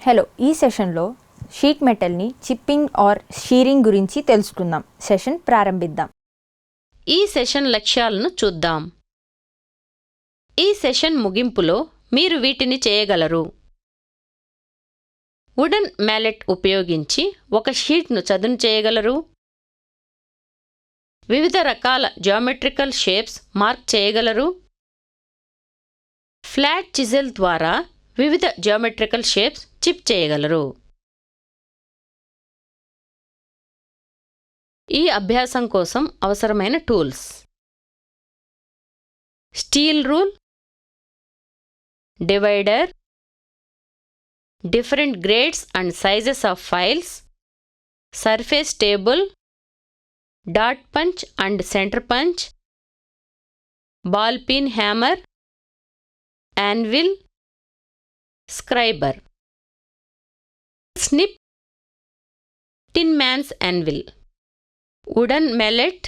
Hello, ఈ సెషన్లో sheet మెటల్ని chipping are shearing గురించి తెలుసుకుందాం. సెషన్ ప్రారంభిద్దాం. ఈ సెషన్ లక్ష్యాలను చూద్దాం. ఈ సెషన్ ముగింపులో మీరు వీటిని చేయగలరు. వుడెన్ మ్యాలెట్ ఉపయోగించి ఒక షీట్ను చదును చేయగలరు. వివిధ రకాల జియోమెట్రికల్ షేప్స్ మార్క్ చేయగలరు. ఫ్లాట్ చిజెల్ ద్వారా వివిధ జియోమెట్రికల్ షేప్స్ చిప్ చేయగలరు. ఈ అభ్యాసం కోసం అవసరమైన tools: steel rule, divider, different grades and sizes of files, surface table, dot punch and centre punch, ball pin hammer, anvil, scriber, snip, tin man's anvil, wooden mallet,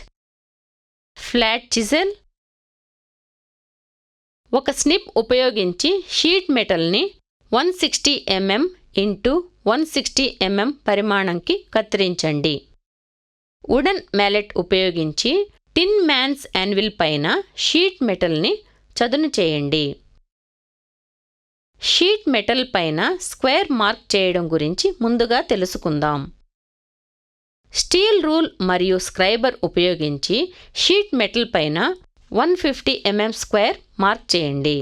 flat chisel. ఒక snip ఉపయోగించి sheet మెటల్ని 160 mm x 160 mm పరిమాణంకి కత్తిరించండి. Wooden mallet ఉపయోగించి tin man's anvil పైన sheet మెటల్ని చదును చేయండి. షీట్ మెటల్ పైన స్క్వేర్ మార్క్ చేయడం గురించి ముందుగా తెలుసుకుందాం. స్టీల్ రూల్ మరియు స్క్రైబర్ ఉపయోగించి షీట్ మెటల్ పైన 150 mm స్క్వేర్ మార్క్ చేయండి.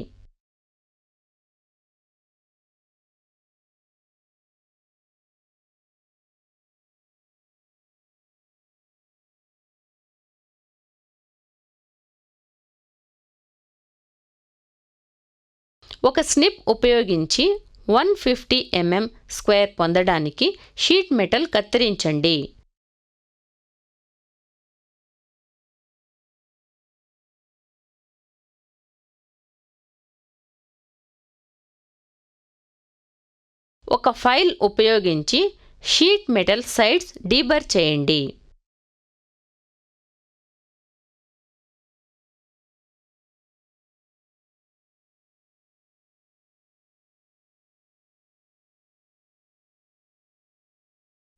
ఒక స్నిప్ ఉపయోగించి 150 mm స్క్వేర్ పొందడానికి షీట్ మెటల్ కత్తిరించండి. ఒక ఫైల్ ఉపయోగించి షీట్ మెటల్ సైడ్స్ డీబర్ చేయండి.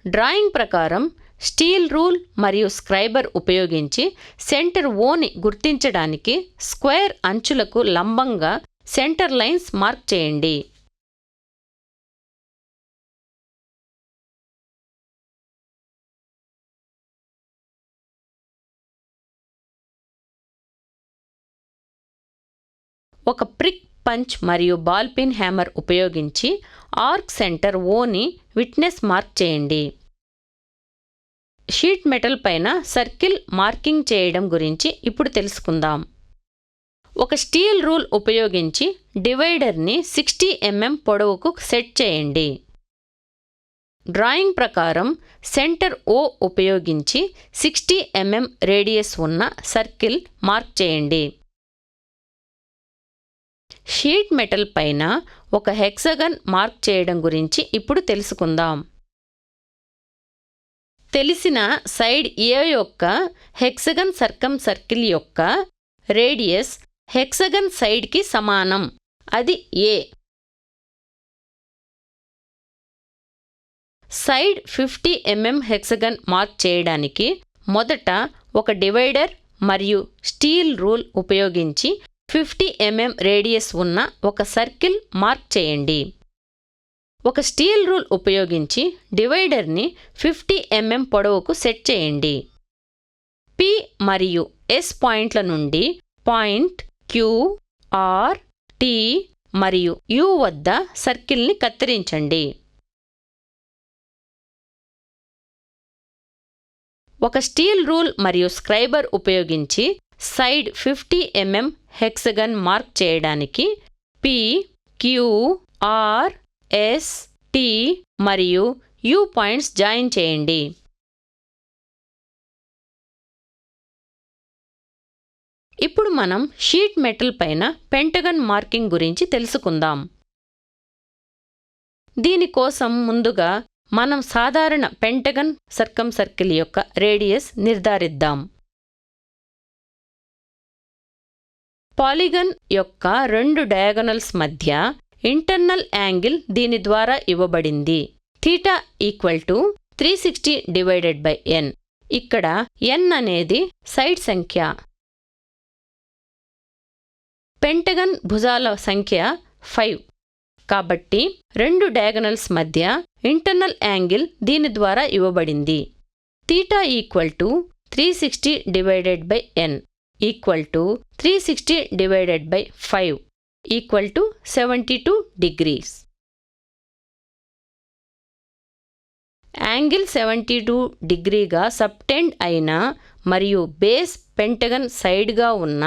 డ్రాయింగ్ ప్రకారం స్టీల్ రూల్ మరియు స్క్రైబర్ ఉపయోగించి సెంటర్ ఓని గుర్తించడానికి స్క్వేర్ అంచులకు లంబంగా సెంటర్ లైన్స్ మార్క్ చేయండి. ఒక ప్రిక్ పంచ్ మరియు బాల్ పిన్ హ్యామర్ ఉపయోగించి ఆర్క్ సెంటర్ ఓని విట్నెస్ మార్క్ చేయండి. షీట్ మెటల్ పైన సర్కిల్ మార్కింగ్ చేయడం గురించి ఇప్పుడు తెలుసుకుందాం. ఒక స్టీల్ రూల్ ఉపయోగించి డివైడర్ని 60 mm పొడవుకు సెట్ చేయండి. డ్రాయింగ్ ప్రకారం సెంటర్ ఓ ఉపయోగించి 60 mm రేడియస్ ఉన్న సర్కిల్ మార్క్ చేయండి. షీట్ మెటల్ పైన ఒక హెక్సగన్ మార్క్ చేయడం గురించి ఇప్పుడు తెలుసుకుందాం. తెలిసిన సైడ్ ఏ యొక్క హెక్సగన్ సర్కిల్ యొక్క రేడియస్ హెక్సగన్ సైడ్కి సమానం, అది ఏ. సైడ్ 50 mm హెక్సగన్ మార్క్ చేయడానికి మొదట ఒక డివైడర్ మరియు స్టీల్ రూల్ ఉపయోగించి 50 mm రేడియస్ ఉన్న ఒక సర్కిల్ మార్క్ చేయండి. ఒక స్టీల్ రూల్ ఉపయోగించి డివైడర్ని 50 mm పొడవుకు సెట్ చేయండి. పి మరియు ఎస్ పాయింట్ల నుండి పాయింట్ క్యూ, ఆర్, టి మరియు యు వద్ద సర్కిల్ని కత్తిరించండి. ఒక స్టీల్ రూల్ మరియు స్క్రైబర్ ఉపయోగించి సైడ్ 50 mm హెక్సగన్ మార్క్ చేయడానికి P, Q, R, S, T మరియు యు పాయింట్స్ జాయిన్ చేయండి. ఇప్పుడు మనం షీట్ మెటల్ పైన పెంటగన్ మార్కింగ్ గురించి తెలుసుకుందాం. దీనికోసం ముందుగా మనం సాధారణ పెంటగన్ సర్కిల్ యొక్క రేడియస్ నిర్ధారిద్దాం. పాలిగన్ యొక్క రెండు డయాగోనల్స్ మధ్య ఇంటర్నల్ యాంగిల్ దీని ద్వారా ఇవ్వబడింది. θ ఈక్వల్ టు 360/n. ఇక్కడ n అనేది సైడ్ సంఖ్య. పెంటగన్ భుజాల సంఖ్య 5. కాబట్టి రెండు డయాగనల్స్ మధ్య ఇంటర్నల్ యాంగిల్ దీని ద్వారా ఇవ్వబడింది. θ equal to 360/n equal to 360/5 equal to 72 degrees. Angle 72 డిగ్రీగా సబ్టెండ్ అయిన మరియు బేస్ పెంటగన్ సైడ్గా ఉన్న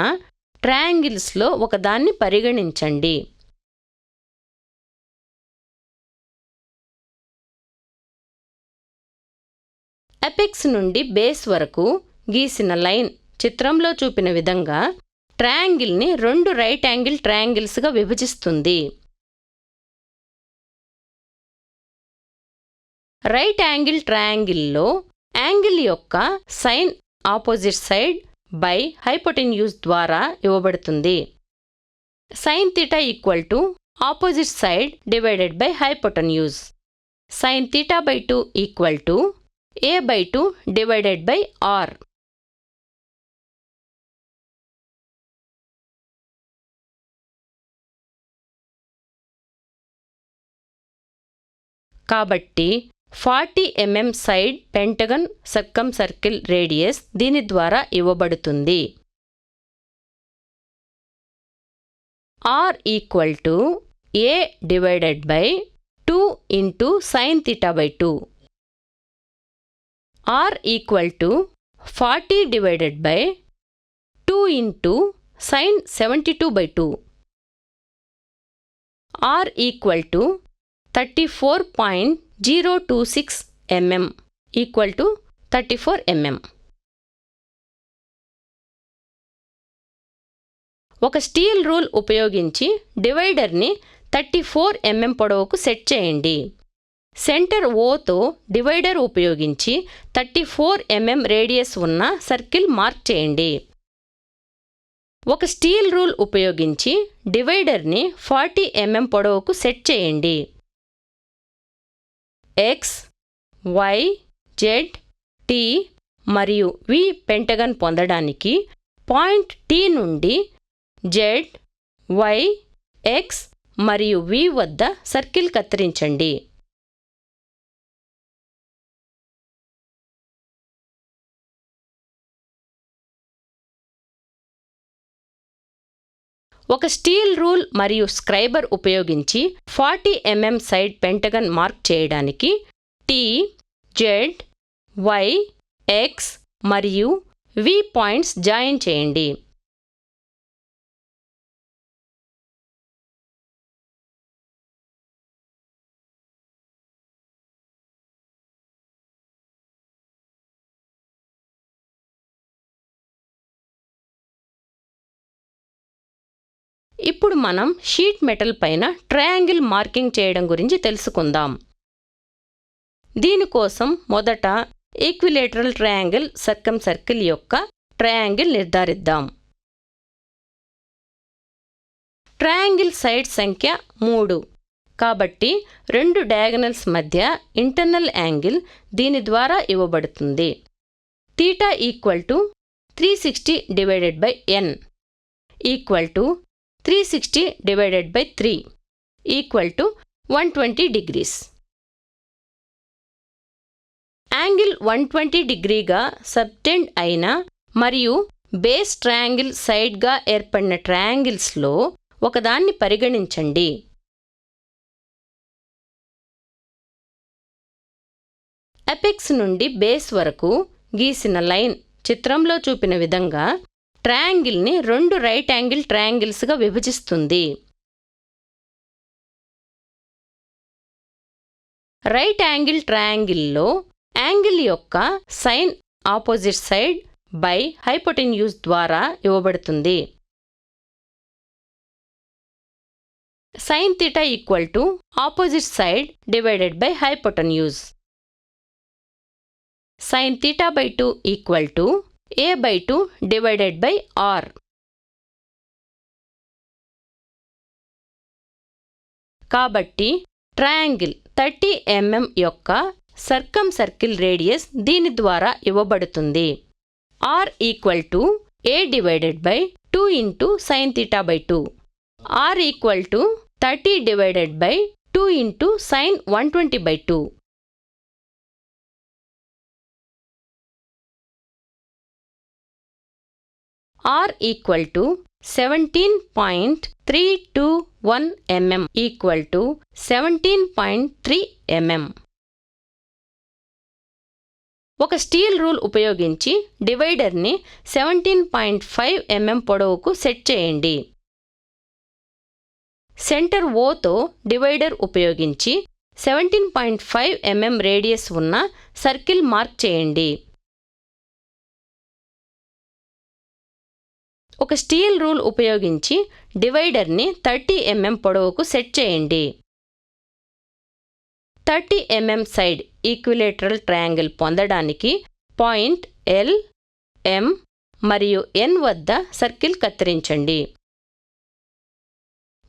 ట్రయాంగిల్స్లో ఒకదాన్ని పరిగణించండి. ఎపెక్స్ నుండి బేస్ వరకు గీసిన లైన్ చిత్రంలో చూపిన విధంగా ట్రయాంగిల్ని రెండు రైట్ యాంగిల్ ట్రయాంగిల్స్గా విభజిస్తుంది. రైట్ యాంగిల్ ట్రయాంగిల్లో యాంగిల్ యొక్క sine opposite side by hypotenuse ద్వారా ఇవ్వబడుతుంది. Sine θ equal to opposite side divided by hypotenuse. Sine θ/2 equal to a/2 divided by r. కాబట్టి 40 mm side pentagon circumcircle radius దీని ద్వారా ఇవ్వబడుతుంది. r equal to a divided by 2 into sine θ/2. r equal to 40 divided by 2 into sine 72/2. r equal to 34.026 mm equal to 34 mm. ఒక steel rule ఉపయోగించి డివైడర్ని 34 mm పొడవుకు set చేయండి. Centre Oతో divider ఉపయోగించి 34 mm radius ఉన్న circle mark చేయండి. ఒక steel rule ఉపయోగించి డివైడర్ని 40 mm పొడవుకు సెట్ చేయండి. x, y, z, t మరియు v పెంటగన్ పొందడానికి పాయింట్ T నుండి z, y, x మరియు v వద్ద సర్కిల్ కత్తిరించండి. ఒక స్టీల్ రూల్ మరియు స్క్రైబర్ ఉపయోగించి 40 mm సైడ్ పెంటగన్ మార్క్ చేయడానికి T, Z, Y, X మరియు V పాయింట్స్ జాయిన్ చేయండి. ఇప్పుడు మనం షీట్ మెటల్ పైన ట్రయాంగిల్ మార్కింగ్ చేయడం గురించి తెలుసుకుందాం. దీనికోసం మొదట ఈక్విలేటరల్ ట్రయాంగిల్ సర్కమ్ సర్కిల్ యొక్క ట్రయాంగిల్ నిర్ధారిద్దాం. ట్రయాంగిల్ సైడ్ సంఖ్య 3. కాబట్టి రెండు డయాగనల్స్ మధ్య ఇంటర్నల్ యాంగిల్ దీని ద్వారా ఇవ్వబడుతుంది. θ equal to 360/n equal to 360/3 equal to 120 degrees. Angle 120 డిగ్రీగా సబ్టెండ్ అయిన మరియు బేస్ ట్రయాంగిల్ సైడ్గా ఏర్పడిన ట్రయాంగిల్స్లో ఒకదాన్ని పరిగణించండి. ఎపెక్స్ నుండి బేస్ వరకు గీసిన లైన్ చిత్రంలో చూపిన విధంగా ట్రయాంగిల్ని రెండు రైట్ యాంగిల్ ట్రయాంగిల్స్గా విభజిస్తుంది. రైట్ యాంగిల్ ట్రయాంగిల్లో యాంగిల్ యొక్క sine opposite side by hypotenuse ద్వారా ఇవ్వబడుతుంది. Sine θ equal to opposite side divided by hypotenuse. Sine θ/2 equal to a/2 divided by r. కాబట్టి ట్రయాంగిల్ 30 mm యొక్క సర్కిల్ రేడియస్ దీని ద్వారా ఇవ్వబడుతుంది. r equal to a divided by 2 into sin theta by 2. r equal to 30 divided by 2 into sin 120 by 2. r equal to 17.321 mm equal to 17.3 mm. ఒక steel rule ఉపయోగించి డివైడర్ని 17.5 mm పొడవుకు set చేయండి. Centre Oతో divider ఉపయోగించి 17.5 mm radius ఉన్న circle mark చేయండి. ఒక steel rule ఉపయోగించి డివైడర్ని 30 mm పొడవుకు సెట్ చేయండి. 30 mm సైడ్ ఈక్విలేటరల్ ట్రయాంగిల్ పొందడానికి పాయింట్ L, M మరియు N వద్ద సర్కిల్ కత్తిరించండి.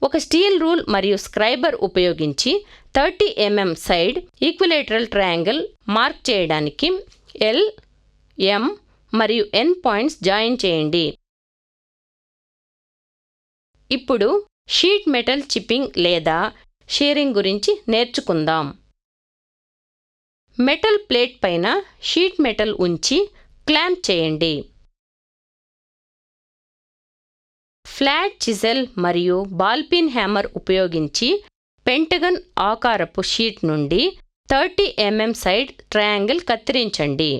ఒక స్టీల్ రూల్ మరియు స్క్రైబర్ ఉపయోగించి 30 mm side equilateral triangle mark చేయడానికి L, M మరియు N పాయింట్స్ జాయిన్ చేయండి. ఇప్పుడు షీట్ మెటల్ చిప్పింగ్ లేదా షీరింగ్ గురించి నేర్చుకుందాం. మెటల్ ప్లేట్ పైన షీట్ మెటల్ ఉంచి క్లాంప్ చేయండి. ఫ్లాట్ చిజెల్ మరియు బాల్ పిన్ హ్యామర్ ఉపయోగించి పెంటగన్ ఆకారపు షీట్ నుండి 30 mm side triangle కత్తిరించండి.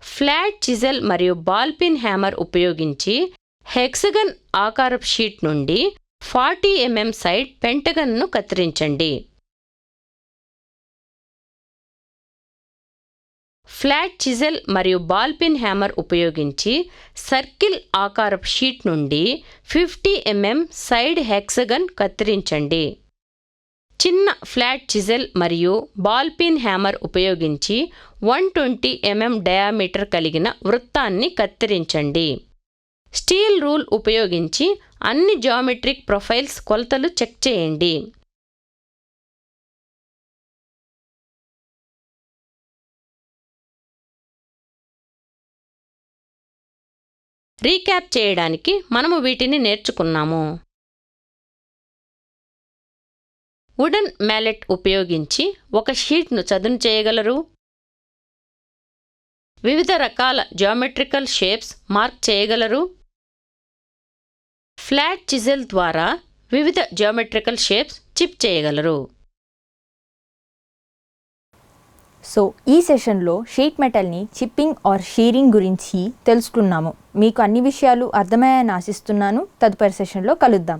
Flat chisel మరియు బాల్ పిన్ హ్యామర్ ఉపయోగించి హెక్సగన్ ఆకారపు షీట్ నుండి 40 mm సైడ్ పెంటగన్ను కత్తిరించండి. ఫ్లాట్ చిజెల్ మరియు బాల్ పిన్ హ్యామర్ ఉపయోగించి సర్కిల్ ఆకారపు షీట్ నుండి 50 mm సైడ్ హెక్సగన్ కత్తిరించండి. చిన్న ఫ్లాట్ చిజెల్ మరియు బాల్ పిన్ హ్యామర్ ఉపయోగించి 120 mm డయామీటర్ కలిగిన వృత్తాన్ని కత్తిరించండి. స్టీల్ రూల్ ఉపయోగించి అన్ని జామెట్రిక్ ప్రొఫైల్స్ కొలతలు చెక్ చేయండి. రీక్యాప్ చేయడానికి మనము వీటిని నేర్చుకున్నాము. వుడెన్ మ్యాలెట్ ఉపయోగించి ఒక షీట్ను చదును చేయగలరు. వివిధ రకాల జామెట్రికల్ షేప్స్ మార్క్ చేయగలరు. ఫ్లాట్ చిజెల్ ద్వారా వివిధ జామెట్రికల్ షేప్స్ చిప్ చేయగలరు. సో ఈ సెషన్లో షీట్ మెటల్ని చిప్పింగ్ ఆర్ షీరింగ్ గురించి తెలుసుకున్నాము. మీకు అన్ని విషయాలు అర్థమయ్యాయని ఆశిస్తున్నాను. తదుపరి సెషన్లో కలుద్దాం.